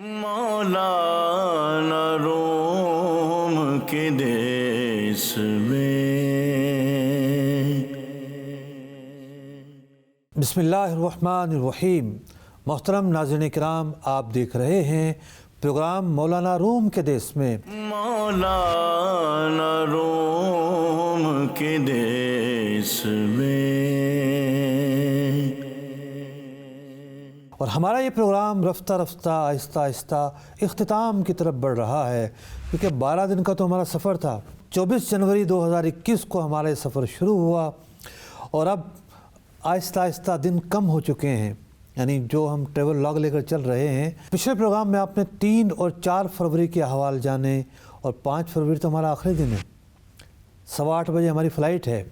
مولانا روم کے دیس میں بسم اللہ الرحمن الرحیم۔ محترم ناظرین کرام، آپ دیکھ رہے ہیں پروگرام مولانا روم کے دیس میں۔ مولانا روم کے دیس میں اور ہمارا یہ پروگرام رفتہ رفتہ آہستہ آہستہ اختتام کی طرف بڑھ رہا ہے، کیونکہ 12 دن کا تو ہمارا سفر تھا۔ 24 جنوری 2021 کو ہمارا یہ سفر شروع ہوا اور اب آہستہ آہستہ دن کم ہو چکے ہیں، یعنی جو ہم ٹریول لاگ لے کر چل رہے ہیں۔ پچھلے پروگرام میں آپ نے 3 اور 4 فروری کے احوال جانے، اور 5 فروری تو ہمارا آخری دن ہے، 8:15 بجے ہماری فلائٹ ہے۔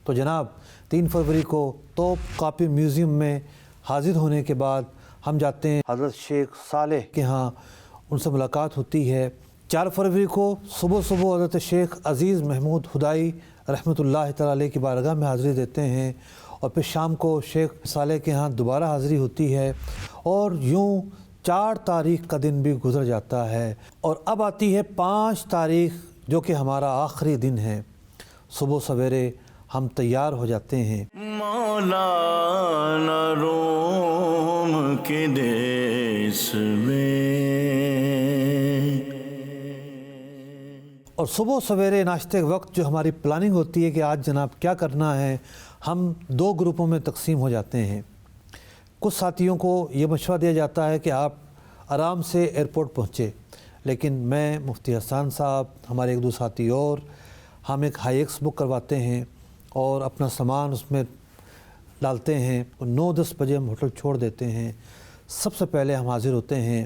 تو جناب 3 فروری کو توپ کاپی میوزیم میں حاضر ہونے کے بعد ہم جاتے ہیں حضرت شیخ صالح کے ہاں، ان سے ملاقات ہوتی ہے۔ 4 فروری کو صبح حضرت شیخ عزیز محمود ہدائی رحمۃ اللہ تعالی علیہ کی بارگاہ میں حاضری دیتے ہیں، اور پھر شام کو شیخ صالح کے ہاں دوبارہ حاضری ہوتی ہے، اور یوں 4 تاریخ کا دن بھی گزر جاتا ہے۔ اور اب آتی ہے 5 تاریخ، جو کہ ہمارا آخری دن ہے۔ صبح سویرے ہم تیار ہو جاتے ہیں۔ مولانا روم کے دیس میں اور صبح سویرے ناشتے کے وقت جو ہماری پلاننگ ہوتی ہے کہ آج جناب کیا کرنا ہے، ہم 2 گروپوں میں تقسیم ہو جاتے ہیں۔ کچھ ساتھیوں کو یہ مشورہ دیا جاتا ہے کہ آپ آرام سے ایئرپورٹ پہنچے، لیکن میں، مفتی حسان صاحب، ہمارے 1-2 ساتھی اور ہم ایک ہائی ایکس بک کرواتے ہیں اور اپنا سامان اس میں ڈالتے ہیں، اور 9-10 بجے ہم ہوٹل چھوڑ دیتے ہیں۔ سب سے پہلے ہم حاضر ہوتے ہیں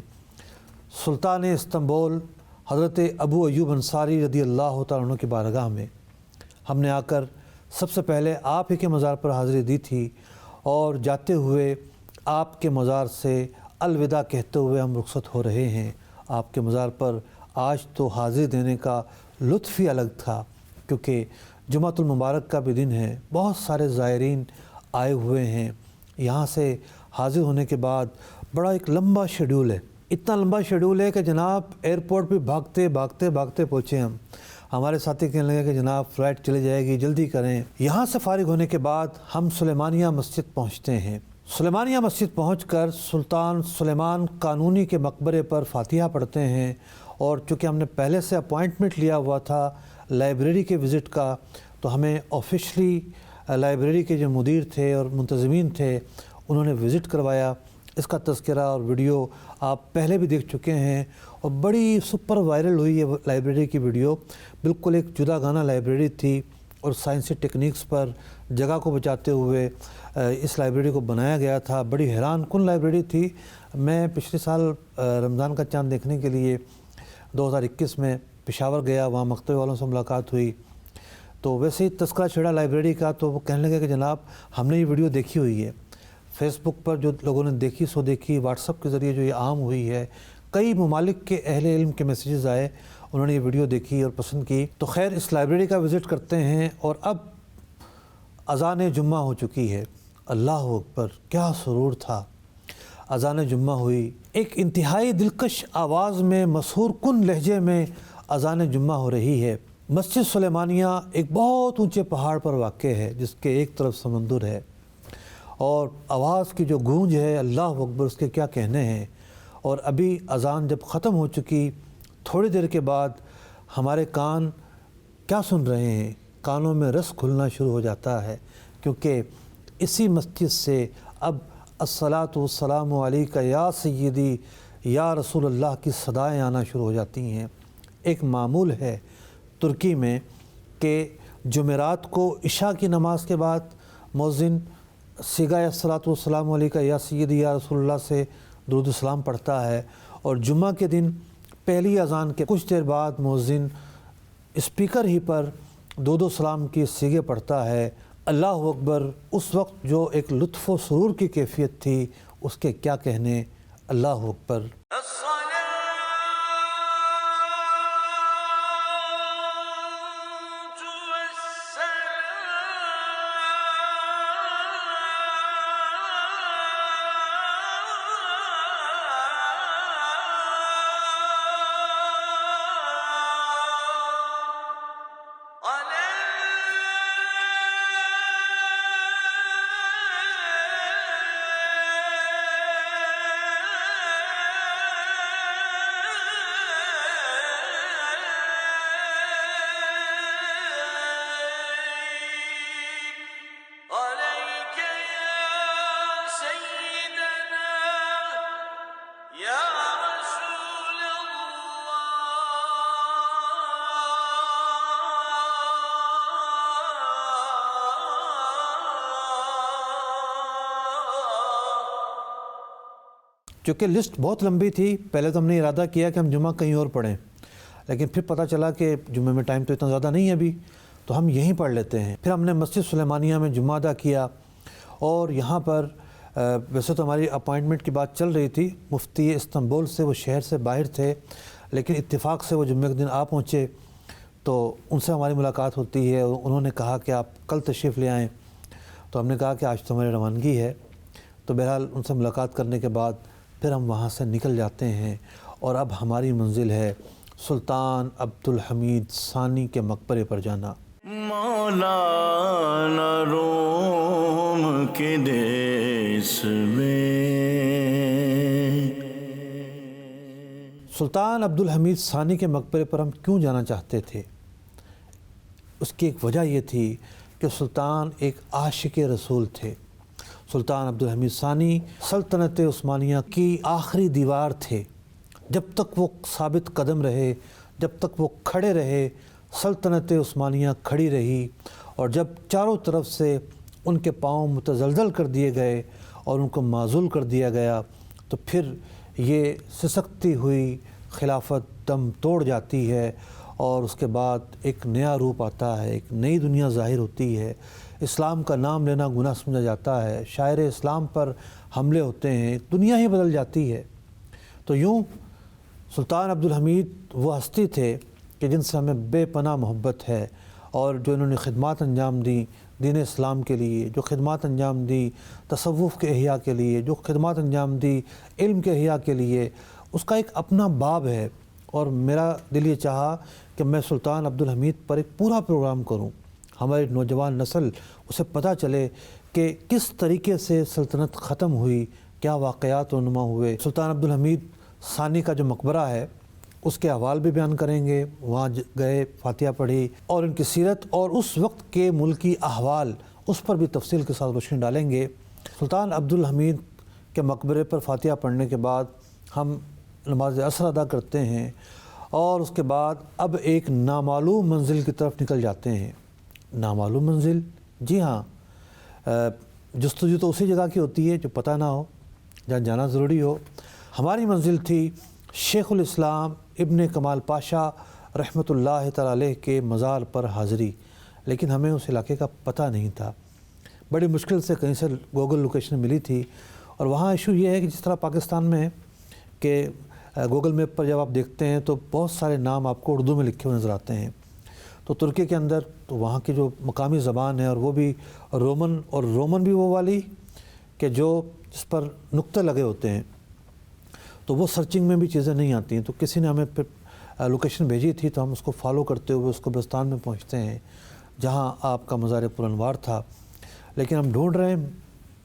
سلطان استنبول حضرت ابو ایوب انصاری رضی اللہ تعالیٰ عنہ کی بارگاہ میں۔ ہم نے آ کر سب سے پہلے آپ ہی کے مزار پر حاضری دی تھی، اور جاتے ہوئے آپ کے مزار سے الوداع کہتے ہوئے ہم رخصت ہو رہے ہیں۔ آپ کے مزار پر آج تو حاضری دینے کا لطف ہی الگ تھا، کیونکہ جمعۃ المبارک کا بھی دن ہے، بہت سارے زائرین آئے ہوئے ہیں۔ یہاں سے حاضر ہونے کے بعد بڑا ایک لمبا شیڈول ہے، اتنا لمبا شیڈول ہے کہ جناب ایئرپورٹ پہ بھاگتے پہنچے ہم۔ ہمارے ساتھی کہنے لگے کہ جناب فلائٹ چلی جائے گی، جلدی کریں۔ یہاں سے فارغ ہونے کے بعد ہم سلیمانیہ مسجد پہنچتے ہیں۔ سلیمانیہ مسجد پہنچ کر سلطان سلیمان قانونی کے مقبرے پر فاتحہ پڑھتے ہیں، اور چونکہ ہم نے پہلے سے اپوائنٹمنٹ لیا ہوا تھا لائبریری کے وزٹ کا، تو ہمیں آفیشلی لائبریری کے جو مدیر تھے اور منتظمین تھے انہوں نے وزٹ کروایا۔ اس کا تذکرہ اور ویڈیو آپ پہلے بھی دیکھ چکے ہیں، اور بڑی سپر وائرل ہوئی ہے لائبریری کی ویڈیو۔ بالکل ایک جدا گانا لائبریری تھی، اور سائنسی ٹیکنیکس پر جگہ کو بچاتے ہوئے اس لائبریری کو بنایا گیا تھا۔ بڑی حیران کن لائبریری تھی۔ میں پچھلے سال رمضان کا چاند دیکھنے کے لیے 2021 میں پشاور گیا، وہاں مکتبے والوں سے ملاقات ہوئی، تو ویسے ہی تذکرہ چھڑا لائبریری کا، تو وہ کہنے لگے کہ جناب ہم نے یہ ویڈیو دیکھی ہوئی ہے، فیس بک پر جو لوگوں نے دیکھی سو دیکھی، واٹس ایپ کے ذریعے جو یہ عام ہوئی ہے، کئی ممالک کے اہل علم کے میسیجز آئے، انہوں نے یہ ویڈیو دیکھی اور پسند کی۔ تو خیر اس لائبریری کا وزٹ کرتے ہیں، اور اب اذان جمعہ ہو چکی ہے۔ اللہ اکبر، کیا سرور تھا! اذان جمعہ ہوئی، ایک انتہائی دلکش آواز میں، مسحور کن لہجے میں اذان جمعہ ہو رہی ہے۔ مسجد سلیمانیہ ایک بہت اونچے پہاڑ پر واقع ہے، جس کے ایک طرف سمندر ہے، اور آواز کی جو گونج ہے، اللہ اکبر، اس کے کیا کہنے ہیں۔ اور ابھی اذان جب ختم ہو چکی، تھوڑی دیر کے بعد ہمارے کان کیا سن رہے ہیں؟ کانوں میں رس کھلنا شروع ہو جاتا ہے، کیونکہ اسی مسجد سے اب الصلاۃ والسلام علیک یا سیدی یا رسول اللہ کی صدائیں آنا شروع ہو جاتی ہیں۔ ایک معمول ہے ترکی میں کہ جمعرات کو عشاء کی نماز کے بعد مؤذن صیغہ الصلاۃ والسلام علیک یا سیدی یا رسول اللہ سے درود السلام پڑھتا ہے، اور جمعہ کے دن پہلی اذان کے کچھ دیر بعد مؤذن اسپیکر ہی پر درود السلام کی صیغے پڑھتا ہے۔ اللہ اکبر، اس وقت جو ایک لطف و سرور کی کیفیت تھی، اس کے کیا کہنے! اللہ اکبر۔ چونکہ لسٹ بہت لمبی تھی، پہلے تو ہم نے ارادہ کیا کہ ہم جمعہ کہیں اور پڑھیں، لیکن پھر پتہ چلا کہ جمعہ میں ٹائم تو اتنا زیادہ نہیں ہے ابھی، تو ہم یہیں پڑھ لیتے ہیں۔ پھر ہم نے مسجد سلیمانیہ میں جمعہ ادا کیا، اور یہاں پر ویسے تو ہماری اپائنٹمنٹ کی بات چل رہی تھی، مفتی استنبول سے، وہ شہر سے باہر تھے، لیکن اتفاق سے وہ جمعہ کے دن آ پہنچے، تو ان سے ہماری ملاقات ہوتی ہے، انہوں نے کہا کہ آپ کل تشریف لے آئیں، تو ہم نے کہا کہ آج تو ہماری روانگی ہے، تو بہرحال ان سے ملاقات کرنے کے بعد پھر ہم وہاں سے نکل جاتے ہیں، اور اب ہماری منزل ہے سلطان عبدالحمید ثانی کے مقبرے پر جانا۔ مولانا روم کے دیس میں، سلطان عبدالحمید ثانی کے مقبرے پر ہم کیوں جانا چاہتے تھے؟ اس کی ایک وجہ یہ تھی کہ سلطان ایک عاشق رسول تھے۔ سلطان عبدالحمید ثانی سلطنت عثمانیہ کی آخری دیوار تھے۔ جب تک وہ ثابت قدم رہے، جب تک وہ کھڑے رہے، سلطنت عثمانیہ کھڑی رہی، اور جب چاروں طرف سے ان کے پاؤں متزلزل کر دیے گئے اور ان کو معزول کر دیا گیا، تو پھر یہ سسکتی ہوئی خلافت دم توڑ جاتی ہے، اور اس کے بعد ایک نیا روپ آتا ہے، ایک نئی دنیا ظاہر ہوتی ہے۔ اسلام کا نام لینا گناہ سمجھا جاتا ہے، شاعر اسلام پر حملے ہوتے ہیں، دنیا ہی بدل جاتی ہے۔ تو یوں سلطان عبدالحمید وہ ہستی تھے کہ جن سے ہمیں بے پناہ محبت ہے، اور جو انہوں نے خدمات انجام دیں دین اسلام کے لیے، جو خدمات انجام دی تصوف کے احیاء کے لیے، جو خدمات انجام دی علم کے احیاء کے لیے، اس کا ایک اپنا باب ہے۔ اور میرا دل یہ چاہا کہ میں سلطان عبدالحمید پر ایک پورا پروگرام کروں، ہماری نوجوان نسل اسے پتہ چلے کہ کس طریقے سے سلطنت ختم ہوئی، کیا واقعات رونما ہوئے۔ سلطان عبدالحمید ثانی کا جو مقبرہ ہے اس کے احوال بھی بیان کریں گے، وہاں گئے، فاتحہ پڑھی، اور ان کی سیرت اور اس وقت کے ملکی احوال اس پر بھی تفصیل کے ساتھ روشنی ڈالیں گے۔ سلطان عبدالحمید کے مقبرے پر فاتحہ پڑھنے کے بعد ہم نماز عصر ادا کرتے ہیں، اور اس کے بعد اب ایک نامعلوم منزل کی طرف نکل جاتے ہیں۔ نامعلوم منزل؟ جی ہاں، جستجو تو اسی جگہ کی ہوتی ہے جو پتہ نہ ہو، جہاں جانا ضروری ہو۔ ہماری منزل تھی شیخ الاسلام ابن کمال پاشا رحمۃ اللہ تعالی علیہ کے مزار پر حاضری، لیکن ہمیں اس علاقے کا پتہ نہیں تھا۔ بڑی مشکل سے کہیں سے گوگل لوکیشن ملی تھی، اور وہاں ایشو یہ ہے کہ جس طرح پاکستان میں ہے کہ گوگل میپ پر جب آپ دیکھتے ہیں تو بہت سارے نام آپ کو اردو میں لکھے ہوئے نظر آتے ہیں، تو ترکی کے اندر تو وہاں کی جو مقامی زبان ہے، اور وہ بھی رومن، اور رومن بھی وہ والی کہ جس پر نقطے لگے ہوتے ہیں، تو وہ سرچنگ میں بھی چیزیں نہیں آتی ہیں۔ تو کسی نے ہمیں پھر لوکیشن بھیجی تھی، تو ہم اس کو فالو کرتے ہوئے اس قبرستان میں پہنچتے ہیں جہاں آپ کا مزار پرانوار تھا، لیکن ہم ڈھونڈ رہے ہیں،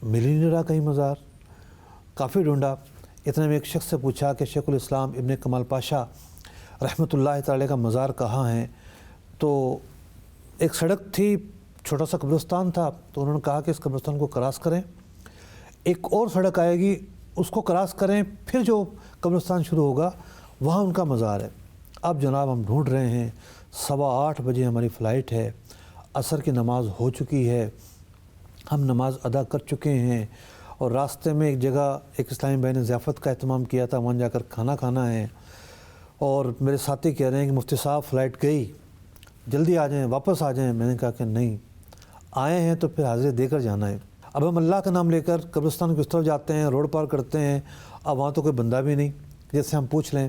مل ہی نہیں رہا کہیں مزار، کافی ڈھونڈا۔ اتنے میں ایک شخص سے پوچھا کہ شیخ الاسلام ابن کمال پاشا رحمۃ اللہ تعالی کا مزار کہاں ہے؟ تو ایک سڑک تھی، چھوٹا سا قبرستان تھا، تو انہوں نے کہا کہ اس قبرستان کو کراس کریں، ایک اور سڑک آئے گی اس کو کراس کریں، پھر جو قبرستان شروع ہوگا وہاں ان کا مزار ہے۔ اب جناب ہم ڈھونڈ رہے ہیں، 8:15 بجے ہماری فلائٹ ہے، عصر کی نماز ہو چکی ہے، ہم نماز ادا کر چکے ہیں، اور راستے میں ایک جگہ ایک اسلامی بھائی نے ضیافت کا اہتمام کیا تھا، وہاں جا کر کھانا کھانا ہے، اور میرے ساتھی کہہ رہے ہیں کہ مفتی صاحب فلائٹ گئی، جلدی آ جائیں، واپس آ جائیں۔ میں نے کہا کہ نہیں، آئے ہیں تو پھر حاضری دے کر جانا ہے۔ اب ہم اللہ کا نام لے کر قبرستان کی اس طرف جاتے ہیں، روڈ پار کرتے ہیں، اب وہاں تو کوئی بندہ بھی نہیں جیسے ہم پوچھ لیں۔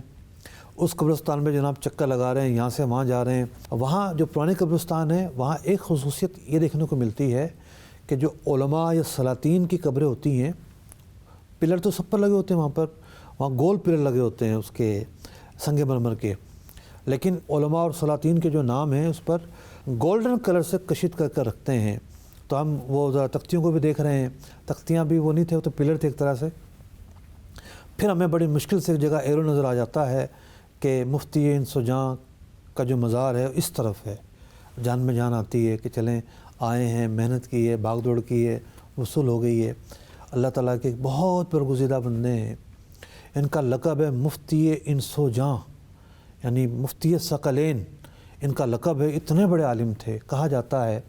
اس قبرستان میں جناب چکر لگا رہے ہیں، یہاں سے وہاں جا رہے ہیں۔ وہاں جو پرانے قبرستان ہے، وہاں ایک خصوصیت یہ دیکھنے کو ملتی ہے کہ جو علماء یا سلاطین کی قبریں ہوتی ہیں، پلر تو سب پر لگے ہوتے ہیں، وہاں گول پلر لگے ہوتے ہیں اس کے سنگ مرمر کے، لیکن علماء اور سلاطین کے جو نام ہیں اس پر گولڈن کلر سے کشید کر کر رکھتے ہیں۔ تو ہم وہ ذرا تختیوں کو بھی دیکھ رہے ہیں، تختیاں بھی وہ نہیں تھے، وہ تو پلر تھے ایک طرح سے۔ پھر ہمیں بڑی مشکل سے ایک جگہ ایرو نظر آ جاتا ہے کہ مفتی انس و جاں کا جو مزار ہے اس طرف ہے۔ جان میں جان آتی ہے کہ چلیں، آئے ہیں، محنت کی ہے، بھاگ دوڑ کی ہے، وصول ہو گئی ہے۔ اللہ تعالیٰ کے بہت برگزیدہ بندے ہیں، ان کا لقب ہے مفتی انس و جاں، یعنی مفتی ثقلین ان کا لقب ہے۔ اتنے بڑے عالم تھے، کہا جاتا ہے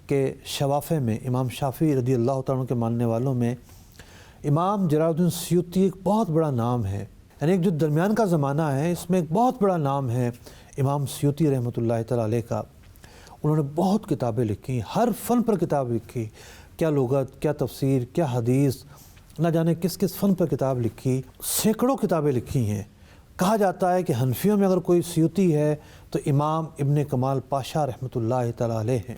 کہ شوافع میں امام شافعی رضی اللہ تعالیٰ عنہ کے ماننے والوں میں امام جلال الدین سیوطی ایک بہت بڑا نام ہے، یعنی ایک جو درمیان کا زمانہ ہے اس میں ایک بہت بڑا نام ہے امام سیوطی رحمۃ اللہ تعالیٰ علیہ کا۔ انہوں نے بہت کتابیں لکھی، ہر فن پر کتاب لکھی، کیا لغت، کیا تفسیر، کیا حدیث، نہ جانے کس کس فن پر کتاب لکھی، سینکڑوں کتابیں لکھی ہیں۔ کہا جاتا ہے کہ حنفیوں میں اگر کوئی سیوطی ہے تو امام ابن کمال پاشا رحمۃ اللہ تعالیٰ علیہ ہیں۔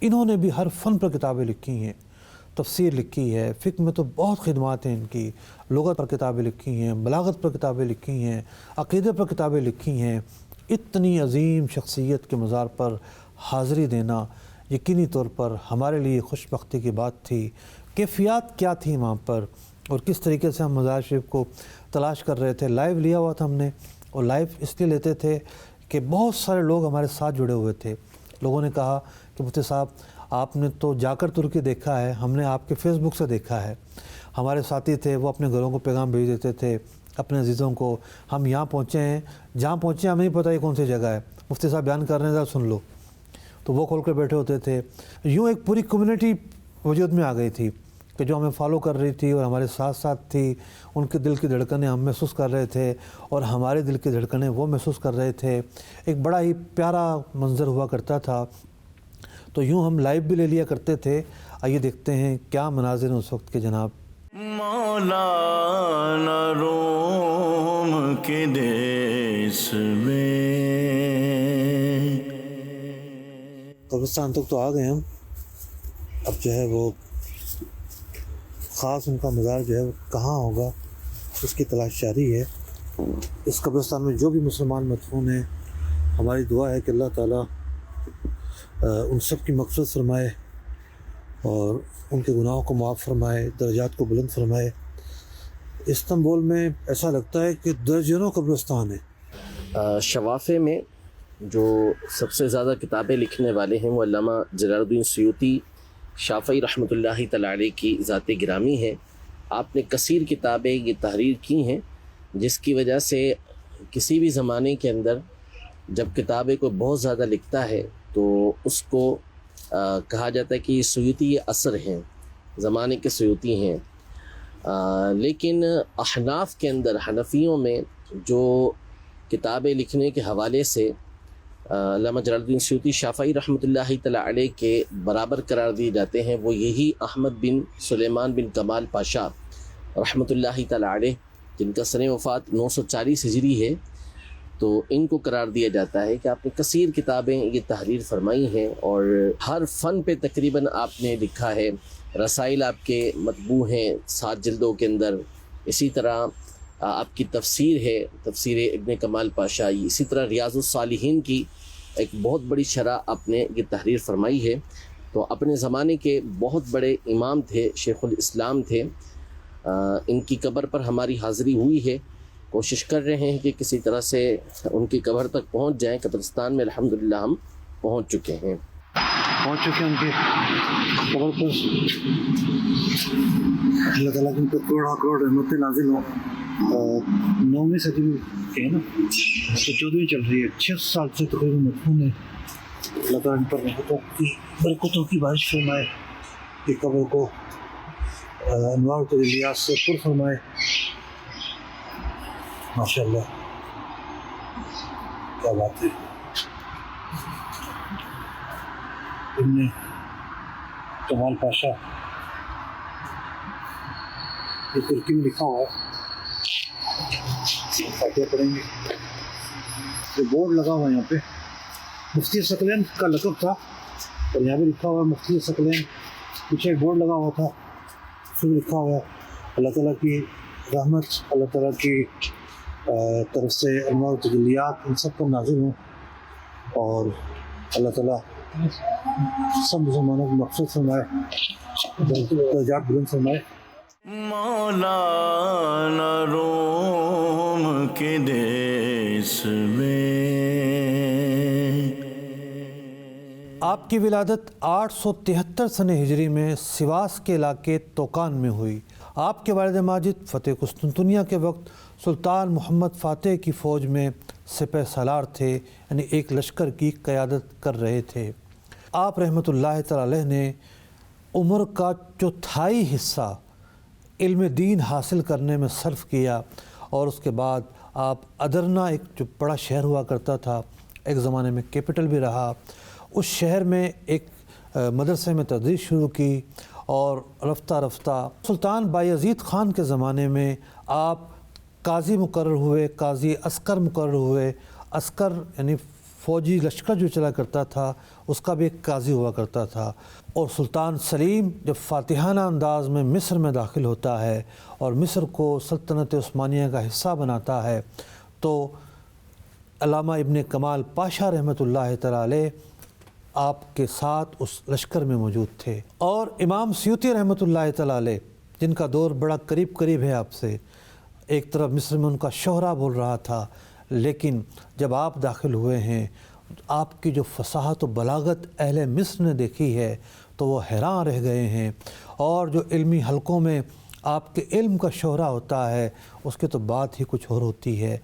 انہوں نے بھی ہر فن پر کتابیں لکھی ہیں، تفسیر لکھی ہے، فقہ میں تو بہت خدمات ہیں ان کی، لغت پر کتابیں لکھی ہیں، بلاغت پر کتابیں لکھی ہیں، عقیدے پر کتابیں لکھی ہیں۔ اتنی عظیم شخصیت کے مزار پر حاضری دینا یقینی طور پر ہمارے لیے خوش بختی کی بات تھی۔ کیفیات کیا تھی وہاں پر اور کس طریقے سے ہم مزار شریف کو تلاش کر رہے تھے۔ لائیو لیا ہوا تھا ہم نے، اور لائیو اس لیے لیتے تھے کہ بہت سارے لوگ ہمارے ساتھ جڑے ہوئے تھے۔ لوگوں نے کہا کہ مفتی صاحب آپ نے تو جا کر ترکی دیکھا ہے، ہم نے آپ کے فیس بک سے دیکھا ہے۔ ہمارے ساتھی تھے وہ اپنے گھروں کو پیغام بھیج دیتے تھے اپنے عزیزوں کو، ہم یہاں پہنچے ہیں، جہاں پہنچے ہیں ہمیں نہیں پتہ یہ کون سی جگہ ہے، مفتی صاحب بیان کر رہے ہیں ذرا سن لو، تو وہ کھول کر بیٹھے ہوتے تھے۔ یوں ایک پوری کمیونٹی وجود میں آ گئی تھی کہ جو ہمیں فالو کر رہی تھی اور ہمارے ساتھ ساتھ تھی۔ ان کے دل کی دھڑکنیں ہم محسوس کر رہے تھے اور ہمارے دل کی دھڑکنیں وہ محسوس کر رہے تھے۔ ایک بڑا ہی پیارا منظر ہوا کرتا تھا۔ تو یوں ہم لائیو بھی لے لیا کرتے تھے۔ آئیے دیکھتے ہیں کیا مناظر ہیں اس وقت کے جناب۔ مولانا روم کے دیس میں، قبرستان تک تو آ گئے ہم، اب جو ہے وہ خاص ان کا مزار جو ہے وہ کہاں ہوگا اس کی تلاش جاری ہے۔ اس قبرستان میں جو بھی مسلمان مدفون ہیں، ہماری دعا ہے کہ اللہ تعالیٰ ان سب کی مغفرت فرمائے اور ان کے گناہوں کو معاف فرمائے، درجات کو بلند فرمائے۔ استنبول میں ایسا لگتا ہے کہ درجنوں قبرستان ہیں۔ شوافے میں جو سب سے زیادہ کتابیں لکھنے والے ہیں وہ علامہ جلال الدین سیوطی شافعی رحمۃ اللہ تعالیٰ علیہ کی ذات گرامی ہے۔ آپ نے کثیر کتابیں یہ تحریر کی ہیں، جس کی وجہ سے کسی بھی زمانے کے اندر جب کتابیں کو بہت زیادہ لکھتا ہے تو اس کو کہا جاتا ہے کہ یہ سیوطی اثر ہیں، زمانے کے سیوطی ہیں۔ لیکن احناف کے اندر، حنفیوں میں جو کتابیں لکھنے کے حوالے سے علامہ جلال الدین سیوطی شافعی رحمۃ اللہ تعالیٰ علیہ کے برابر قرار دیے جاتے ہیں، وہ یہی احمد بن سلیمان بن کمال پاشا رحمۃ اللہ تعالیٰ علیہ، جن کا سن وفات 940 ہجری ہے، تو ان کو قرار دیا جاتا ہے کہ آپ نے کثیر کتابیں یہ تحریر فرمائی ہیں اور ہر فن پہ تقریباً آپ نے لکھا ہے۔ رسائل آپ کے مطبوع ہیں 7 جلدوں کے اندر، اسی طرح آپ کی تفسیر ہے، تفسیر ابن کمال پاشا، اسی طرح ریاض الصالحین کی ایک بہت بڑی شرح آپ نے یہ تحریر فرمائی ہے۔ تو اپنے زمانے کے بہت بڑے امام تھے، شیخ الاسلام تھے۔ ان کی قبر پر ہماری حاضری ہوئی ہے، کوشش کر رہے ہیں کہ کسی طرح سے ان کی قبر تک پہنچ جائیں۔ قبرستان میں الحمدللہ ہم پہنچ چکے ہیں ان کے قبر پر۔ اللہ تعالیٰ کی ان پر کروڑ رحمتیں نازل ہوں۔ 9ویں صدی میں کے ہیں نا، تو 14ویں چل رہی ہے، 6 سال سے تقریباً مدفون ہے۔ اللہ تعالیٰ ان پر برکتوں کی بارش فرمائے، کہ قبر کو انوار و تجلیات سے پر فرمائے۔ ماشاء اللہ، کیا بات ہے۔ ابن کمال پاشا، یہ ترکی میں لکھا ہوا ہے، فاتحہ پڑھیں گے۔ یہ بورڈ لگا ہوا ہے یہاں پہ، مفتی ثقلین کا لقب تھا اور یہاں پہ لکھا ہوا ہے مفتی ثقلین۔ پیچھے ایک بورڈ لگا ہوا تھا، اس میں لکھا ہوا ہے اللہ تعالیٰ کی رحمت، اللہ تعالیٰ کی طرف سے انوار و تجلیات ان سب پر نازل ہوں، اور اللہ تعالیٰ سب مسلمانوں کی مغفرت فرمائے، درجات بلند فرمائے۔ مولانا روم کے دیس میں، آپ کی ولادت 873 سن ہجری میں سواس کے علاقے توکان میں ہوئی۔ آپ کے والد ماجد فتح قسطنطنیہ کے وقت سلطان محمد فاتح کی فوج میں سپہ سالار تھے، یعنی ایک لشکر کی قیادت کر رہے تھے۔ آپ رحمۃ اللہ تعالی علیہ نے عمر کا 1/4 حصہ علم دین حاصل کرنے میں صرف کیا، اور اس کے بعد آپ ادرنا ایک جو بڑا شہر ہوا کرتا تھا، ایک زمانے میں کیپٹل بھی رہا، اس شہر میں ایک مدرسے میں تدریس شروع کی، اور رفتہ رفتہ سلطان بایزید خان کے زمانے میں آپ قاضی مقرر ہوئے، قاضی عسکر مقرر ہوئے۔ عسکر یعنی فوجی لشکر جو چلا کرتا تھا اس کا بھی ایک قاضی ہوا کرتا تھا۔ اور سلطان سلیم جب فاتحانہ انداز میں مصر میں داخل ہوتا ہے اور مصر کو سلطنت عثمانیہ کا حصہ بناتا ہے، تو علامہ ابن کمال پاشا رحمۃ اللہ تعالی علیہ آپ کے ساتھ اس لشکر میں موجود تھے۔ اور امام سیوطی رحمۃ اللہ تعالی علیہ، جن کا دور بڑا قریب ہے آپ سے، ایک طرف مصر میں ان کا شہرہ بول رہا تھا، لیکن جب آپ داخل ہوئے ہیں، آپ کی جو فصاحت و بلاغت اہل مصر نے دیکھی ہے تو وہ حیران رہ گئے ہیں، اور جو علمی حلقوں میں آپ کے علم کا شہرہ ہوتا ہے اس کی تو بات ہی کچھ اور ہوتی ہے۔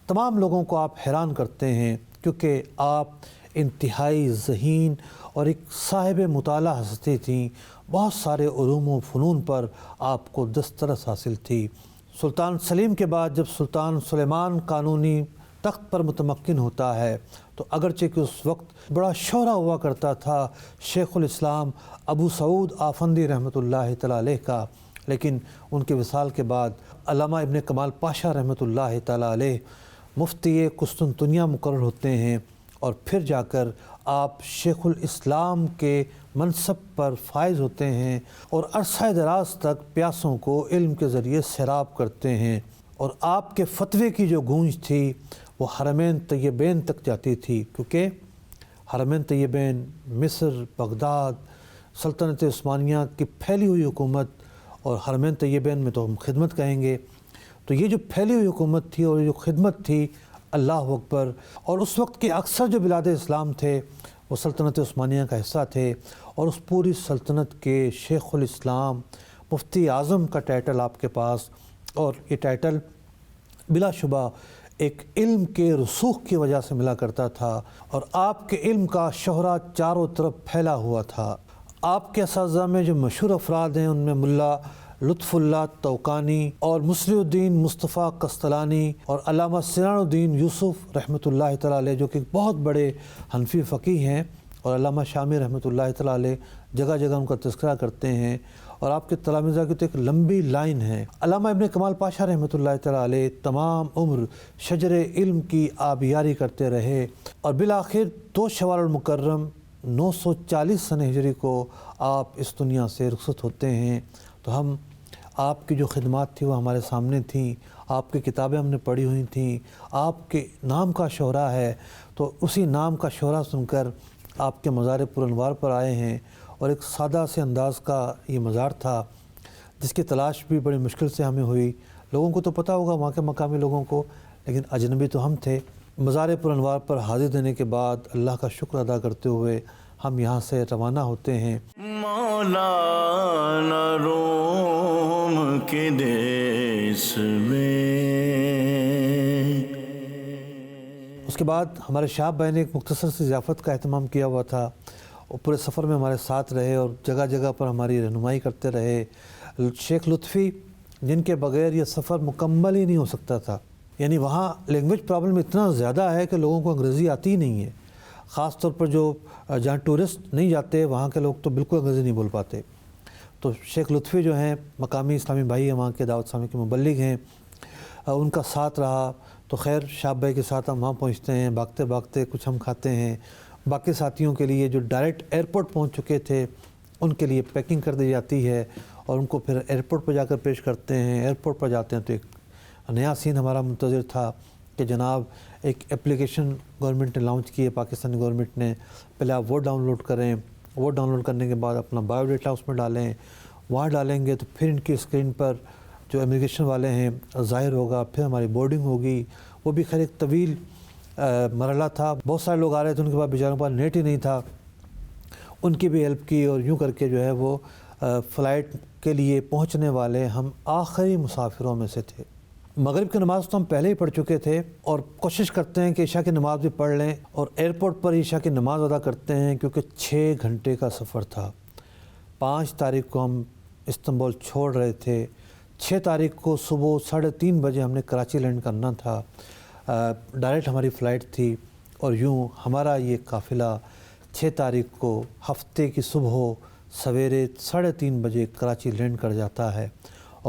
تمام لوگوں کو آپ حیران کرتے ہیں، کیونکہ آپ انتہائی ذہین اور ایک صاحب مطالعہ ہستی تھیں، بہت سارے علوم و فنون پر آپ کو دسترس حاصل تھی۔ سلطان سلیم کے بعد جب سلطان سلیمان قانونی تخت پر متمکن ہوتا ہے تو اگرچہ کہ اس وقت بڑا شہرہ ہوا کرتا تھا شیخ الاسلام ابو سعود آفندی رحمۃ اللہ تعالی علیہ کا، لیکن ان کے وصال کے بعد علامہ ابن کمال پاشا رحمۃ اللہ تعالی علیہ مفتی قسطنطنیہ مقرر ہوتے ہیں، اور پھر جا کر آپ شیخ الاسلام کے منصب پر فائز ہوتے ہیں، اور عرصہ دراز تک پیاسوں کو علم کے ذریعے سیراب کرتے ہیں۔ اور آپ کے فتوے کی جو گونج تھی وہ حرمین طیبین تک جاتی تھی، کیونکہ حرمین طیبین مصر، بغداد، سلطنت عثمانیہ کی پھیلی ہوئی حکومت، اور حرمین طیبین میں تو ہم خدمت کہیں گے، تو یہ جو پھیلی ہوئی حکومت تھی اور جو خدمت تھی، اللہ اکبر۔ اور اس وقت کے اکثر جو بلاد اسلام تھے وہ سلطنت عثمانیہ کا حصہ تھے، اور اس پوری سلطنت کے شیخ الاسلام مفتی اعظم کا ٹائٹل آپ کے پاس، اور یہ ٹائٹل بلا شبہ ایک علم کے رسوخ کی وجہ سے ملا کرتا تھا، اور آپ کے علم کا شہرہ چاروں طرف پھیلا ہوا تھا۔ آپ کے اساتذہ میں جو مشہور افراد ہیں ان میں ملا لطف اللہ توقانی اور مصری الدین مصطفیٰ قسطلانی اور علامہ سنان الدین یوسف رحمۃ اللہ تعالی علیہ، جو کہ بہت بڑے حنفی فقیہ ہیں، اور علامہ شامی رحمۃ اللہ تعالی علیہ جگہ جگہ ان کا تذکرہ کرتے ہیں، اور آپ کے تلامذہ کی تو ایک لمبی لائن ہے۔ علامہ ابن کمال پاشا رحمۃ اللہ تعالی علیہ تمام عمر شجر علم کی آبیاری کرتے رہے، اور بالآخر 2 شوال المکرم 940 سن ہجری کو آپ اس دنیا سے رخصت ہوتے ہیں۔ تو ہم آپ کی جو خدمات تھی وہ ہمارے سامنے تھیں، آپ کی کتابیں ہم نے پڑھی ہوئی تھیں، آپ کے نام کا شہرہ ہے، تو اسی نام کا شہرہ سن کر آپ کے مزار پرانوار پر آئے ہیں، اور ایک سادہ سے انداز کا یہ مزار تھا جس کی تلاش بھی بڑی مشکل سے ہمیں ہوئی۔ لوگوں کو تو پتہ ہوگا وہاں کے مقامی لوگوں کو، لیکن اجنبی تو ہم تھے۔ مزار پرانوار پر حاضر دینے کے بعد اللہ کا شکر ادا کرتے ہوئے ہم یہاں سے روانہ ہوتے ہیں۔ مولانا روم کے دیس میں، اس کے بعد ہمارے شہاب بھائی نے ایک مختصر سی ضیافت کا اہتمام کیا ہوا تھا، اور پورے سفر میں ہمارے ساتھ رہے اور جگہ جگہ پر ہماری رہنمائی کرتے رہے۔ شیخ لطفی، جن کے بغیر یہ سفر مکمل ہی نہیں ہو سکتا تھا، یعنی وہاں لینگویج پرابلم اتنا زیادہ ہے کہ لوگوں کو انگریزی آتی ہی نہیں ہے، خاص طور پر جو جہاں ٹورسٹ نہیں جاتے وہاں کے لوگ تو بالکل انگریزی نہیں بول پاتے۔ تو شیخ لطفی جو ہیں مقامی اسلامی بھائی ہیں، وہاں کے دعوت اسلامی کے مبلغ ہیں، ان کا ساتھ رہا۔ تو خیر شہاب بھائی کے ساتھ ہم وہاں پہنچتے ہیں، بھاگتے بھاگتے کچھ ہم کھاتے ہیں، باقی ساتھیوں کے لیے جو ڈائریکٹ ایئرپورٹ پہنچ چکے تھے ان کے لیے پیکنگ کر دی جاتی ہے، اور ان کو پھر ایئرپورٹ پہ جا کر پیش کرتے ہیں۔ ایئرپورٹ پر جاتے ہیں تو ایک نیا سین ہمارا منتظر تھا کہ جناب ایک اپلیکیشن گورنمنٹ نے لانچ کی ہے، پاکستانی گورنمنٹ نے، پہلے آپ وہ ڈاؤن لوڈ کریں، وہ ڈاؤن لوڈ کرنے کے بعد اپنا بایو ڈیٹا اس میں ڈالیں، وہاں ڈالیں گے تو پھر ان کی اسکرین پر جو امیگریشن والے ہیں ظاہر ہوگا، پھر ہماری بورڈنگ ہوگی۔ وہ بھی خیر ایک طویل مرحلہ تھا، بہت سارے لوگ آ رہے تھے، ان کے پاس بیچاروں کے پاس نیٹ ہی نہیں تھا، ان کی بھی ہیلپ کی، اور یوں کر کے جو ہے وہ فلائٹ کے لیے پہنچنے والے ہم آخری مسافروں میں سے تھے۔ مغرب کی نماز تو ہم پہلے ہی پڑھ چکے تھے، اور کوشش کرتے ہیں کہ عشاء کی نماز بھی پڑھ لیں، اور ایئرپورٹ پر عشاء کی نماز ادا کرتے ہیں، کیونکہ 6 گھنٹے کا سفر تھا۔ 5 تاریخ کو ہم استنبول چھوڑ رہے تھے. 6 تاریخ کو صبح 3:30 بجے ہم نے کراچی لینڈ کرنا تھا. ڈائریکٹ ہماری فلائٹ تھی اور یوں ہمارا یہ قافلہ 6 تاریخ کو ہفتے کی صبح سویرے 3:30 بجے کراچی لینڈ کر جاتا ہے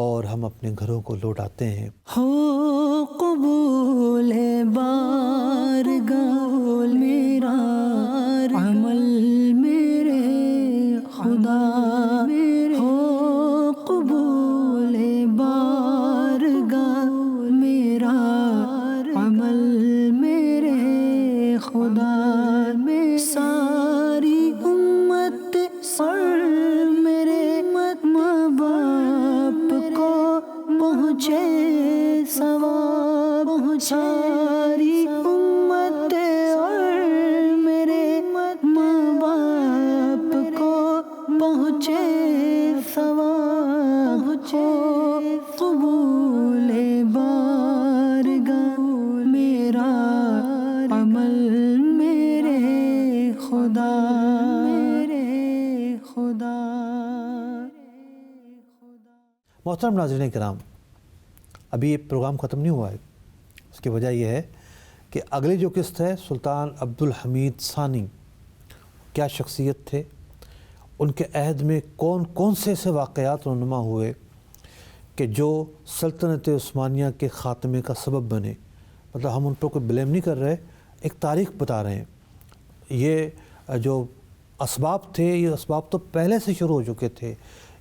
اور ہم اپنے گھروں کو لوٹ آتے ہیں. ہو قبول بارگاہ میرا عمل میرے خدا، ہو قبول بارگاہ میرا عمل میرے خدا. ساری امت اور میرے ماں باپ کو پہنچے ثواب، ساری امت اور میرے ماں باپ کو پہنچے ثواب. قبول بارگاہ میرا عمل میرے خدا، میرے خدا. محترم ناظرین کرام، ابھی یہ پروگرام ختم نہیں ہوا ہے. اس کی وجہ یہ ہے کہ اگلی جو قسط ہے سلطان عبدالحمید ثانی کیا شخصیت تھے، ان کے عہد میں کون کون سے ایسے واقعات رونما ہوئے کہ جو سلطنت عثمانیہ کے خاتمے کا سبب بنے. مطلب ہم ان پر کوئی بلیم نہیں کر رہے، ایک تاریخ بتا رہے ہیں. یہ جو اسباب تھے، یہ اسباب تو پہلے سے شروع ہو چکے تھے.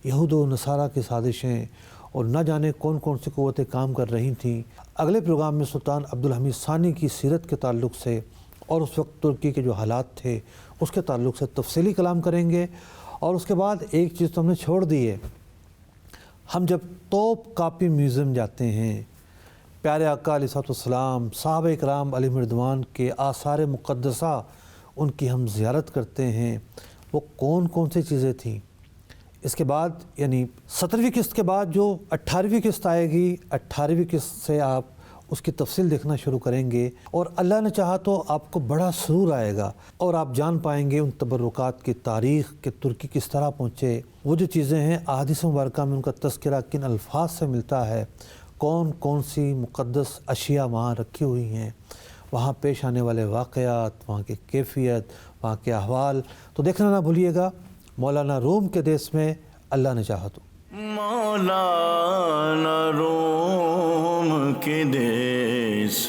یہود و نصارہ کی سازشیں اور نہ جانے کون کون سی قوتیں کام کر رہی تھیں. اگلے پروگرام میں سلطان عبدالحمید ثانی کی سیرت کے تعلق سے اور اس وقت ترکی کے جو حالات تھے اس کے تعلق سے تفصیلی کلام کریں گے. اور اس کے بعد ایک چیز تو ہم نے چھوڑ دی ہے، ہم جب توپ کاپی میوزیم جاتے ہیں، پیارے آقا علیہ السلام، صحابہ اکرام علیہم رضوان کے آثار مقدسہ ان کی ہم زیارت کرتے ہیں، وہ کون کون سی چیزیں تھیں. اس کے بعد یعنی 17ویں قسط کے بعد جو 18ویں قسط آئے گی، 18ویں قسط سے آپ اس کی تفصیل دیکھنا شروع کریں گے اور اللہ نے چاہا تو آپ کو بڑا سرور آئے گا اور آپ جان پائیں گے ان تبرکات کی تاریخ کہ ترکی کس طرح پہنچے. وہ جو چیزیں ہیں احادیث مبارکہ میں ان کا تذکرہ کن الفاظ سے ملتا ہے، کون کون سی مقدس اشیاء وہاں رکھی ہوئی ہیں، وہاں پیش آنے والے واقعات، وہاں کی کیفیت، وہاں کے احوال. تو دیکھنا نہ بھولیے گا. مولانا روم کے دیس میں اللہ نے چاہا تو. مولانا روم کے دیس